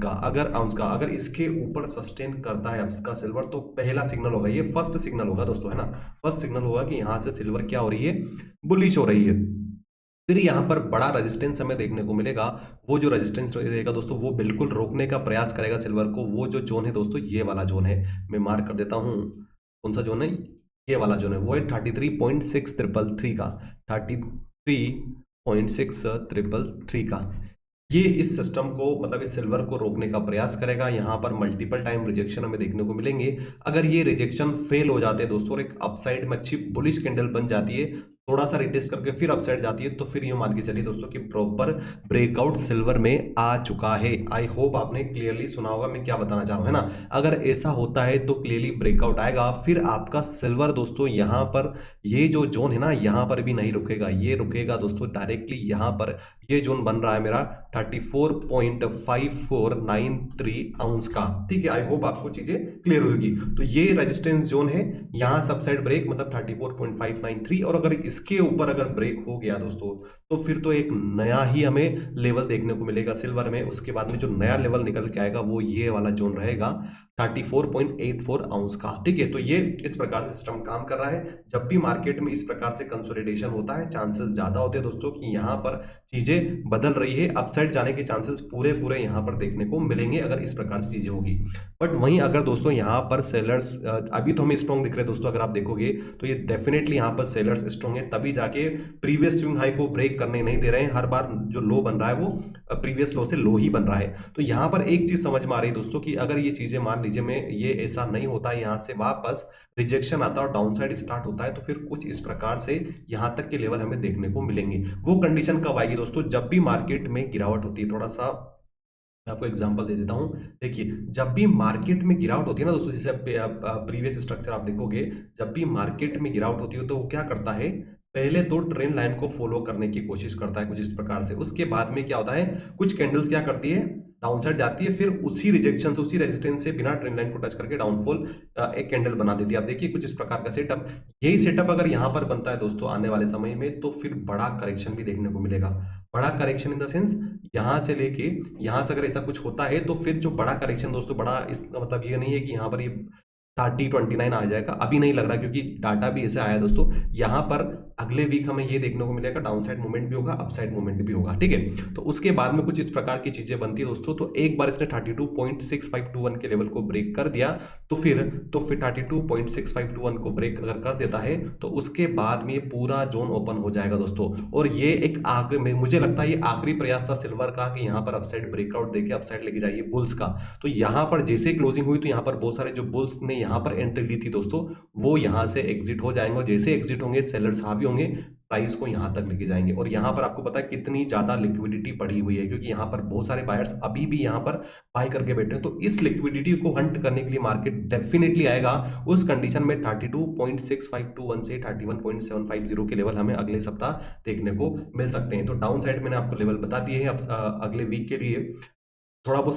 का। अगर इसके ऊपर सस्टेन करता है इसका सिल्वर तो पहला सिग्नल होगा, ये फर्स्ट सिग्नल होगा दोस्तों, है ना। फर्स्ट सिग्नल होगा कि यहां से सिल्वर क्या हो रही है, बुलिश हो रही है। फिर यहाँ पर बड़ा रेजिस्टेंस हमें देखने को मिलेगा। वो जो रेजिस्टेंस रहेगा दोस्तों वो बिल्कुल रोकने का प्रयास करेगा सिल्वर को। वो जो जोन है दोस्तों ये वाला जोन है, मैं मार्क कर देता हूँ कौन सा जोन है, ये वाला जोन है, वो है 33.6333 का, 33.6333 का। ये इस सिस्टम को, मतलब इस सिल्वर को रोकने का प्रयास करेगा। यहाँ पर मल्टीपल टाइम रिजेक्शन हमें देखने को मिलेंगे। अगर ये रिजेक्शन फेल हो जाते हैं दोस्तों और एक अपसाइड में अच्छी बुलिश कैंडल बन जाती है थोड़ा सा रिटेस्ट करके फिर अपसाइड जाती है, तो फिर ये मान के चलिए दोस्तों कि प्रॉपर ब्रेकआउट सिल्वर में आ चुका है। आई होप आपने क्लियरली सुना होगा मैं क्या बताना चाह रहा हूं, है ना। अगर ऐसा होता है तो क्लियरली ब्रेकआउट आएगा, फिर आपका सिल्वर दोस्तों यहां पर ये जो जोन है ना, यहां पर भी नहीं रुकेगा, ये रुकेगा दोस्तों डायरेक्टली यहां पर। ये जोन बन रहा है मेरा 34.5493 आउंस का, ठीक है। आई होप आपको चीजें क्लियर होगी। तो ये रेजिस्टेंस जोन है, यहां सबसाइड ब्रेक मतलब 34.593, और अगर इसके ऊपर अगर ब्रेक हो गया दोस्तों तो फिर तो एक नया ही हमें लेवल देखने को मिलेगा सिल्वर में। उसके बाद में जो नया लेवल निकल के आएगा वो ये वाला जोन रहेगा 34.84 आउंस का, ठीक है। तो ये इस प्रकार से सिस्टम काम कर रहा है। जब भी मार्केट में इस प्रकार से कंसोलिडेशन होता है, चांसेस ज्यादा होते हैं दोस्तों कि यहां पर चीजें बदल रही है, अपसाइड जाने के चांसेस पूरे पूरे यहां पर देखने को मिलेंगे अगर इस प्रकार से चीजें होगी। बट वहीं अगर दोस्तों यहां पर सेलर्स अभी तो हमें स्ट्रॉन्ग दिख रहे हैं दोस्तों, अगर आप देखोगे तो ये डेफिनेटली यहां पर सेलर्स स्ट्रॉन्ग है, तभी जाके प्रीवियस स्विंग हाई को ब्रेक करने नहीं दे रहे हैं। हर बार जो लो बन रहा है वो प्रीवियस लो से लो ही बन रहा है। तो यहां पर एक चीज समझ में आ रही है दोस्तों कि अगर ये चीजें मान लीजिए में ये ऐसा नहीं होता है, यहां से वापस रिजेक्शन आता है और डाउनसाइड स्टार्ट होता है, तो फिर कुछ इस प्रकार से यहां तक के लेवल हमें देखने को मिलेंगे। वो कंडीशन कब आएगी दोस्तों, जब भी मार्केट में गिरावट होती है। थोड़ा सा मैं आपको एग्जांपल दे देता हूं। देखिए, जब भी मार्केट में गिरावट होती है ना दोस्तों, जैसे प्रीवियस स्ट्रक्चर आप देखोगे, जब भी मार्केट में गिरावट होती है तो वो क्या करता है, पहले तो ट्रेंड लाइन को फॉलो करने की कोशिश करता है कुछ इस प्रकार से। उसके बाद में क्या होता है, कुछ कैंडल्स क्या करती है, डाउनसाइड जाती है, फिर उसी रिजेक्शन से उसी रेजिस्टेंस से बिना ट्रेंड लाइन को टच करके डाउनफॉल एक कैंडल बना देती है। आप देखिए कुछ इस प्रकार का सेटअप। यही सेटअप अगर यहां पर बनता है दोस्तों आने वाले समय में, तो फिर बड़ा करेक्शन भी देखने को मिलेगा। बड़ा करेक्शन इन द सेंस, यहां से लेके यहां से अगर ऐसा कुछ होता है तो फिर जो बड़ा करेक्शन दोस्तों, बड़ा इसका मतलब ये नहीं है कि यहां पर ये 30-29 आ जाएगा, अभी नहीं लग रहा, क्योंकि डाटा भी ऐसे आया दोस्तों। यहां पर अगले वीक हमें ये देखने को मिलेगा, डाउनसाइड मूवमेंट भी होगा, अपसाइड मूवमेंट भी होगा, ठीक है। तो उसके बाद में कुछ इस प्रकार की चीजें बनती है दोस्तों। तो एक बार इसने 32.6521 के लेवल को ब्रेक कर दिया, तो फिर 32.6521 को ब्रेक अगर कर देता है तो उसके बाद में पूरा जोन ओपन हो जाएगा दोस्तों। और ये एक आगे में मुझे लगता है ये आखिरी प्रयास था सिल्वर का कि यहाँ पर अपसाइड ब्रेकआउट देके अपसाइड लेके जाइए बुल्स का। तो यहाँ पर जैसे क्लोजिंग हुई तो यहाँ पर बहुत सारे जो बुल्स ने यहाँ पर एंट्री ली थी दोस्तों, वो यहाँ से एग्जिट हो जाएंगे, और जैसे एग्जिट होंगे सेलर्स हावी होंगे, प्राइस को यहां तक लेके जाएंगे। और यहां पर आपको पता है कितनी ज्यादा लिक्विडिटी पड़ी हुई है, क्योंकि यहां पर बहुत सारे बायर्स अभी भी यहां पर बाय करके बैठे हैं। तो इस लिक्विडिटी को हंट करने के लिए मार्केट डेफिनेटली आएगा। उस कंडीशन में 32.6521 से 31.750 के लेवल हमें अगले सप्ताह देखने को मिल सकते हैं। तो डाउन साइड मैंने आपको लेवल बता दिए हैं। अब अगले वीक के लिए थोड़ा बहुत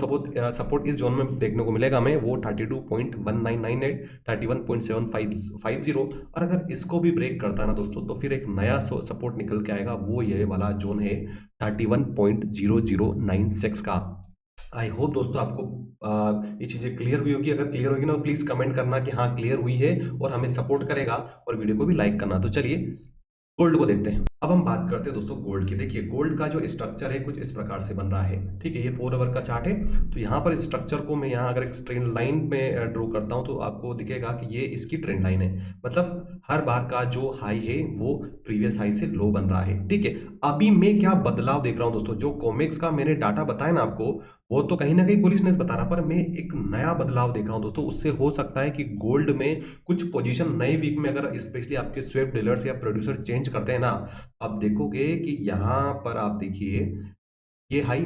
सपोर्ट इस जोन में देखने को मिलेगा हमें, वो 32.1998, 31.7550। और अगर इसको भी ब्रेक करता है ना दोस्तों, तो फिर एक नया सपोर्ट निकल के आएगा, वो ये वाला जोन है 31.0096 का। आई होप दोस्तों आपको ये चीजें क्लियर हुई होगी। अगर क्लियर होगी ना तो प्लीज कमेंट करना कि हाँ क्लियर हुई है, और हमें सपोर्ट करेगा, और वीडियो को भी लाइक करना। तो चलिए गोल्ड को देखते हैं। अब हम बात करते हैं दोस्तों गोल्ड की। देखिए गोल्ड का जो स्ट्रक्चर है कुछ इस प्रकार से बन रहा है, ठीक है। ये 4 आवर का चार्ट है। तो यहाँ पर इस स्ट्रक्चर को मैं यहाँ अगर एक ट्रेंड लाइन में ड्रॉ करता हूँ तो आपको दिखेगा कि ये इसकी ट्रेंड लाइन है। मतलब हर बार का जो हाई है वो प्रीवियस हाई से लो बन रहा है, ठीक है। अभी मैं क्या बदलाव देख रहा हूँ दोस्तों, जो कॉमेक्स का मैंने डाटा बताया ना आपको, वो तो कहीं ना कहीं बुलिशनेस बता रहा, पर मैं एक नया बदलाव देख रहा हूँ दोस्तों। उससे हो सकता है कि गोल्ड में कुछ पोजीशन नए वीक में अगर स्पेशली आपके स्वेप डीलर्स या प्रोड्यूसर चेंज करते हैं ना, आप देखोगे कि यहां पर आप देखिए ये हाई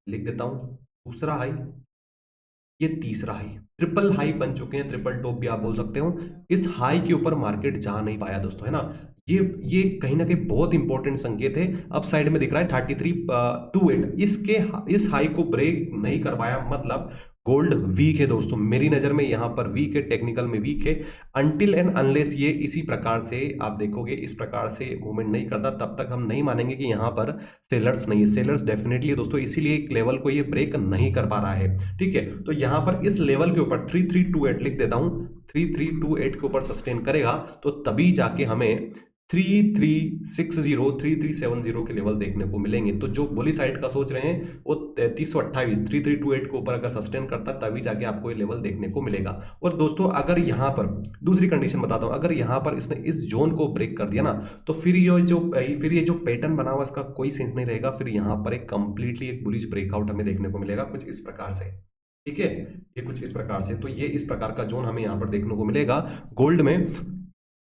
लिख देता हूं, दूसरा हाई, ये तीसरा हाई, ट्रिपल हाई बन चुके हैं, ट्रिपल टॉप भी आप बोल सकते हो। इस हाई के ऊपर मार्केट जा नहीं पाया दोस्तों, है ना। ये कहीं ना कहीं बहुत इंपॉर्टेंट संकेत है। अब साइड में दिख रहा है 3328, इसके इस हाई को ब्रेक नहीं कर पाया, मतलब गोल्ड वीक है दोस्तों। मेरी नजर में यहां पर वीक है, टेक्निकल में वीक है। अनटिल एंड अनलेस ये इसी प्रकार से आप देखोगे इस प्रकार से मूवमेंट नहीं करता, तब तक हम नहीं मानेंगे कि यहां पर सेलर्स नहीं है। सेलर्स डेफिनेटली दोस्तों, इसीलिए एक लेवल को ये ब्रेक नहीं कर पा रहा है, ठीक है। तो यहां पर इस लेवल के ऊपर 3328 लिख देता हूं, 3328 के ऊपर सस्टेन करेगा तो तभी जाके हमें 3360 3370 के लेवल देखने को मिलेंगे। तो जो बुली साइड का सोच रहे हैं वो 3328 3328 के ऊपर अगर सस्टेन करता है तभी जाके आपको ये लेवल देखने को मिलेगा। और दोस्तों अगर यहां पर दूसरी कंडीशन बताता हूं, अगर यहां पर इसने इस जोन को ब्रेक कर दिया ना, तो फिर ये जो पैटर्न बना हुआ इसका कोई सेंस नहीं रहेगा। फिर यहां पर एक कंप्लीटली एक बुलिश ब्रेकआउट हमें देखने को मिलेगा कुछ इस प्रकार से, ठीक है। ये कुछ इस प्रकार से, तो ये इस प्रकार का जोन हमें यहां पर देखने को मिलेगा गोल्ड में।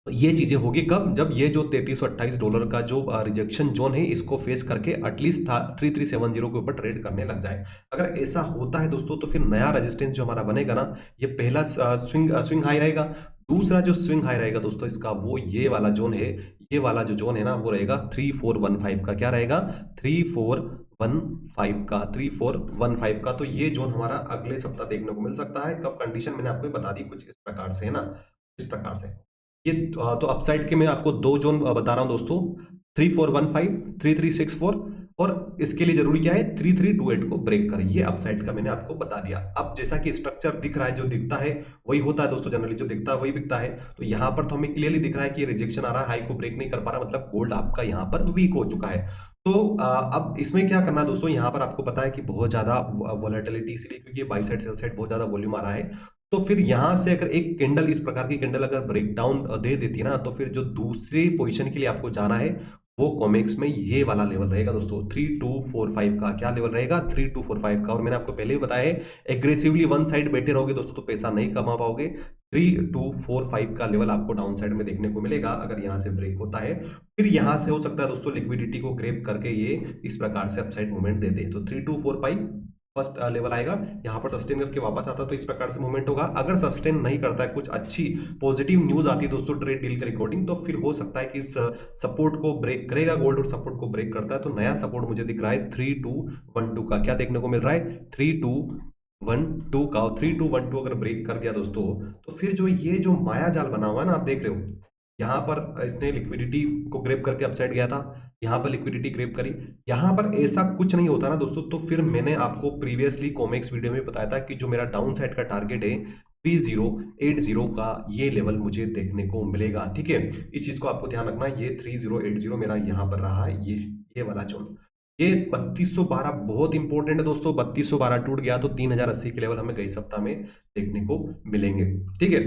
ये चीजें होगी कब, जब ये जो $3328 का जो रिजेक्शन जोन है इसको फेस करके एटलीस्ट 3370 के ऊपर ट्रेड करने लग जाए। अगर ऐसा होता है दोस्तों तो फिर नया रेजिस्टेंस जो हमारा बनेगा ना, ये पहला स्विंग हाई रहेगा। दूसरा जो स्विंग हाई रहेगा दोस्तों इसका, वो ये वाला जोन है, ये वाला जो जोन है ना वो रहेगा 3415 का। क्या रहेगा? 3415 का, 3415 का। तो ये जोन हमारा अगले सप्ताह देखने को मिल सकता है। कब कंडीशन मैंने आपको बता दी कुछ इस प्रकार से, है ना, इस प्रकार से। ये तो अपसाइड के मैं आपको दो जोन बता रहा हूं दोस्तों, 3415, 3364, और इसके लिए जरूरी क्या है, 3328 को ब्रेक करें। ये अपसाइड का मैंने आपको बता दिया। अब जैसा कि स्ट्रक्चर दिख रहा है, जो दिखता है वही होता है दोस्तों, जनरली जो दिखता है वही बिकता है। तो यहां पर तो हमें क्लियरली दिख रहा है कि रिजेक्शन आ रहा है, हाई को ब्रेक नहीं कर पा रहा, मतलब गोल्ड आपका यहां पर वीक हो चुका है। तो अब इसमें क्या करना है दोस्तों, यहां पर आपको पता है कि बहुत ज्यादा वॉलेटिलिटी, इसलिए क्योंकि बाई साइड सेल साइड बहुत ज्यादा वॉल्यूम आ रहा है। तो फिर यहां से अगर एक कैंडल, इस प्रकार की कैंडल अगर ब्रेकडाउन दे देती है ना, तो फिर जो दूसरी पोजीशन के लिए आपको जाना है वो कॉमेक्स में ये वाला लेवल रहेगा दोस्तों, 3245 का। क्या लेवल रहेगा? 3245 का। और मैंने आपको पहले ही बताया है, एग्रेसिवली वन साइड बैठे रहोगे दोस्तों तो पैसा नहीं कमा पाओगे। 3245 का लेवल आपको डाउन साइड में देखने को मिलेगा अगर यहां से ब्रेक होता है। फिर यहां से हो सकता है दोस्तों लिक्विडिटी को ग्रैब करके ये इस प्रकार से अपसाइड मूवमेंट दे दे। तो 3245 फर्स्ट लेवल आएगा, यहाँ पर सस्टेन करके वापस आता है तो इस प्रकार से मूवमेंट होगा। अगर सस्टेन नहीं करता है, कुछ अच्छी पॉजिटिव न्यूज आती है दोस्तों ट्रेड डील के रिकॉर्डिंग, तो फिर हो सकता है कि इस सपोर्ट को ब्रेक करेगा गोल्ड, और सपोर्ट को ब्रेक करता है तो नया सपोर्ट मुझे दिख रहा है 3212 का। क्या देखने को मिल रहा है? 3212 का। और 3212 अगर ब्रेक कर दिया दोस्तों, तो फिर जो ये जो माया जाल बना हुआ है ना, आप देख रहे हो, यहां पर इसने लिक्विडिटी को ग्रैब करके अपसाइड गया था, यहां पर लिक्विडिटी ग्रैब करी, यहां पर ऐसा कुछ नहीं होता ना दोस्तों, तो फिर मैंने आपको प्रीवियसली कॉमेक्स वीडियो में बताया था कि जो मेरा डाउन साइड का टारगेट है 3080 का, ये लेवल मुझे देखने को मिलेगा। ठीक है, इस चीज को आपको ध्यान रखना, ये 3080 मेरा यहां पर रहा है, ये वाला जोन, ये 3212 बहुत इंपॉर्टेंट है दोस्तों। 3212 टूट गया तो 3080 के लेवल हमें कई सप्ताह में देखने को मिलेंगे। ठीक है,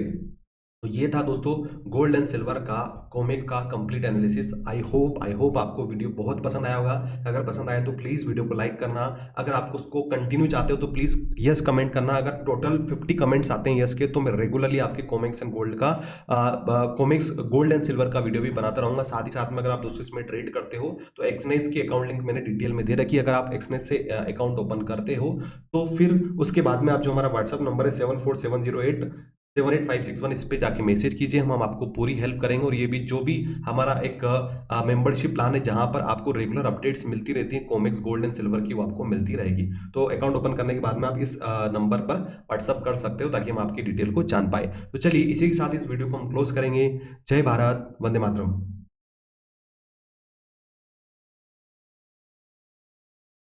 तो ये था दोस्तों गोल्ड एंड सिल्वर का कॉमेक्स का कंप्लीट एनालिसिस। आई होप आपको वीडियो बहुत पसंद आया होगा। अगर पसंद आया तो प्लीज वीडियो को लाइक करना। अगर आप उसको कंटिन्यू चाहते हो तो प्लीज यस कमेंट करना। अगर टोटल 50 कमेंट्स आते हैं यस के, तो मैं रेगुलरली आपके कॉमेक्स एंड गोल्ड का कॉमेक्स गोल्ड एंड सिल्वर का वीडियो भी बनाता रहूंगा। साथ ही साथ में अगर आप दोस्तों इसमें ट्रेड करते हो तो एक्सनेस की अकाउंट लिंक मैंने डिटेल में दे रखी है। अगर आप एक्सनेस से अकाउंट ओपन करते हो तो फिर उसके बाद में आप जो हमारा व्हाट्सअप नंबर है 7470878561, इस पे जाके मैसेज कीजिए, हम आपको पूरी हेल्प करेंगे। और ये भी जो भी हमारा एक मेंबरशिप प्लान है जहां पर आपको रेगुलर अपडेट्स मिलती रहती हैं कॉमेक्स गोल्ड एंड सिल्वर की, वो आपको मिलती रहेगी। तो अकाउंट ओपन करने के बाद में आप इस नंबर पर व्हाट्सअप कर सकते हो ताकि हम आपकी डिटेल को जान पाए। तो चलिए इसी के साथ इस वीडियो को हम क्लोज करेंगे। जय भारत, वंदे मातरम।